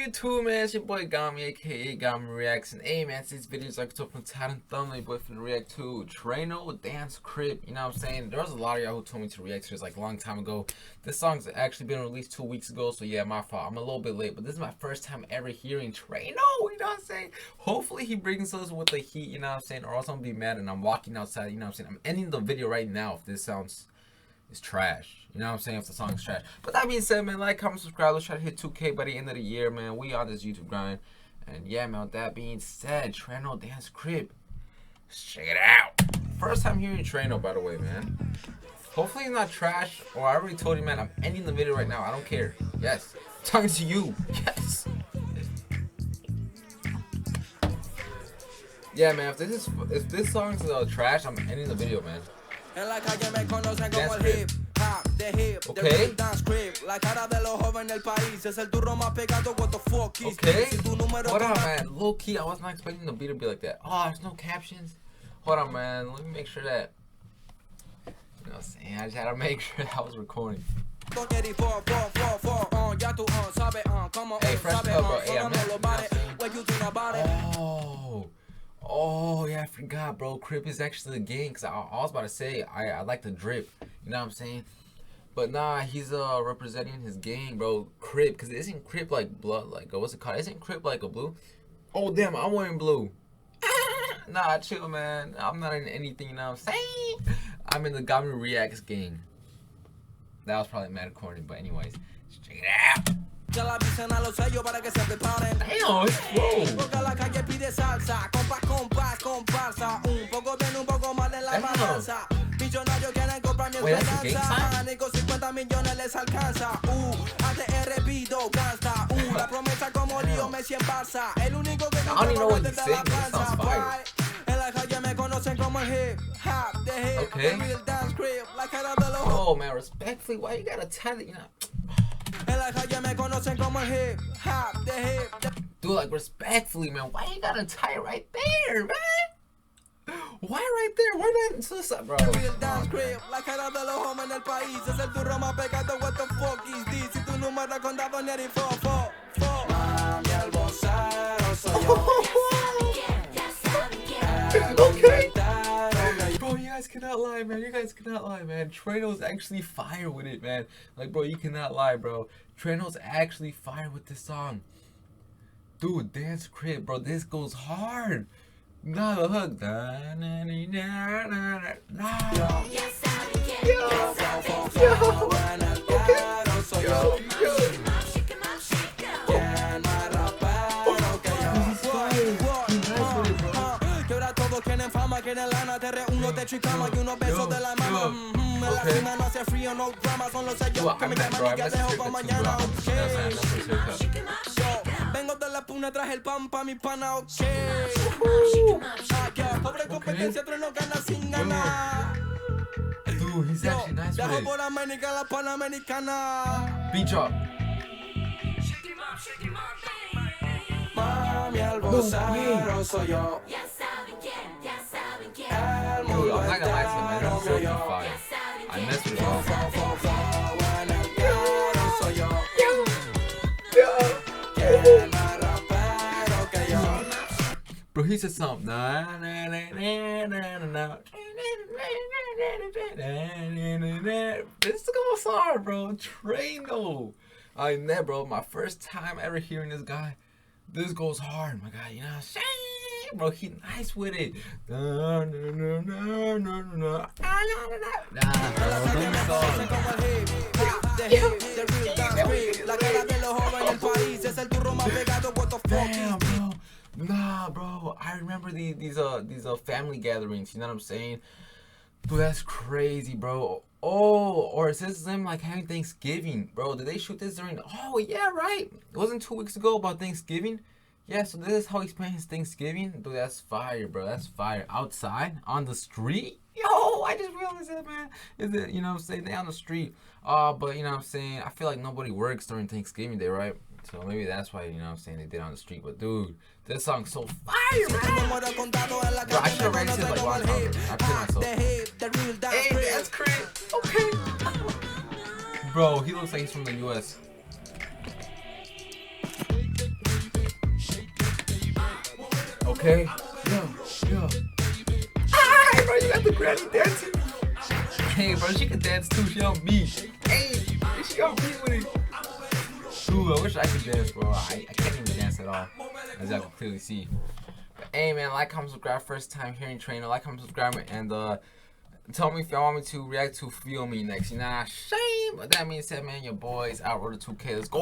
YouTube, man? It's your boy Gami, aka Gami Reacts. And hey, man, this video is like to from Talent Thumbnail. Your boy finna react to Trueno Dance CRIP. You know what I'm saying? There was a lot of y'all who told me to react to this like a long time ago. This song's actually been released 2 weeks ago, so yeah, my fault. I'm a little bit late, but this is my first time ever hearing Trueno. You know what I'm saying? Hopefully he brings us with the heat. You know what I'm saying? Or else I'm gonna be mad and I'm walking outside. You know what I'm saying? I'm ending the video right now if this sounds. It's trash. You know what I'm saying? If the song's trash. But that being said, man, like, comment, subscribe. Let's try to hit 2K by the end of the year, man. We on this YouTube grind. And yeah, man, with that being said, Trueno Dance CRIP. Let's check it out. First time hearing Trueno, by the way, man. Hopefully it's not trash. Or I already told you, man, I'm ending the video right now. I don't care. Yes. I'm talking to you. Yes. Yeah, man, if this song's trash, I'm ending the video, man. En la calle me conocen como el hip hop, the hip, the real dance CRIP. La cara de los jóvenes del país es el turro más pegado. What the fuck is okay. Si tu número hold on, man. Low key, I was not expecting the beat to be like that. Oh, there's no captions. Hold on, man. Let me make sure that. You know what I'm saying? I just had to make sure that I was recording. Hey, fresh up, bro. Hey, Oh yeah, I forgot, bro. CRIP is actually the gang. Cause I was about to say I like the drip. You know what I'm saying? But nah, he's representing his gang, bro. CRIP, cause isn't CRIP like blood? Like what's it called? Isn't CRIP like a blue? Oh damn, I'm wearing blue. Nah, chill, man. I'm not in anything. You know what I'm saying? I'm in the Gami Reacts gang. That was probably mad corny, but anyways, let's check it out. Ya la avisen a los sellos para que se preparen. Damn, it's slow. Porque la calle pide salsa, comparsa. Un poco bien, un poco mal en la balanza. Millonarios quieren comprar mi esperanza. Ni con 50 millones les alcanza. ATR pido gasta. La promesa como Lío Messi en Barça. El único que no puede desde la panza. En la calle me conocen como el hip hop, the hip, the real dance CRIP. La cara de los. Oh man, respectfully, why you gotta tell it, you know? En la calle me conocen como el hip hop, the hip. Dude, like respectfully, man, why you gotta tie it right there, man? Why right there? Why not to the side, bro? Real dance CRIP, la cara de los jóvenes del país es el turro más pegado. What the fuck is this? Si tu número contado ni eres Mami, el vocero soy yo. Okay. Bro, you guys cannot lie, man. You guys cannot lie, man. Trueno's actually fire with it, man. Like, bro, you cannot lie, bro. Trueno's actually fire with this song. Dude, Dance CRIP, bro. This goes hard. Nah, the hook. Quieren fama, quieren lana, te reúno, techo y cama y unos besos de la mano. En la cima no hace frío, no drama, son los sellos que me llaman y que dejo pa' mañana, vengo de la puna, traje el pan pa' mi pana, pobre competencia, Trueno gana sin ganar. Dude, he's actually nice with it. Por América, la Panamericana. Beat drop. Mami, el vocero soy yo. Dude, I'm not gonna lie to you, man. This is really fire. I messed with it all. Bro, he said something. This goes hard, bro. Trueno. I know, bro. My first time ever hearing this guy. This goes hard, my guy. You know what I'm saying? Bro, he nice with it. Nah, bro. I remember these family gatherings. You know what I'm saying? Dude, that's crazy, bro. Oh, or is this them like having Thanksgiving, bro? Did they shoot this during? Oh yeah, right. It wasn't 2 weeks ago about Thanksgiving. Yeah, so this is how he's playing his Thanksgiving. Dude, that's fire, bro. That's fire. Outside, on the street. Yo, I just realized that, man. Is it, you know what I'm saying? They on the street. But, you know what I'm saying? I feel like nobody works during Thanksgiving Day, right? So maybe that's why, you know what I'm saying, they did on the street. But, dude, this song's so fire, man. Bro, I should have rated this like long time. I put myself. Hey, that's CRIP. Okay. Bro, he looks like he's from the U.S. Okay. Yo. Hey, bro, you got the granny dancing. Hey, bro, she can dance too. She on beat. Hey, she on beat with it. Ooh, I wish I could dance, bro. I can't even dance at all, as y'all can clearly see. But hey, man, like, comment, subscribe. First time hearing Trueno, like, comment, subscribe, and tell me if y'all want me to react to Feel Me next. You know, shame. But that being said, man, your boys out road to 2K. Let's go.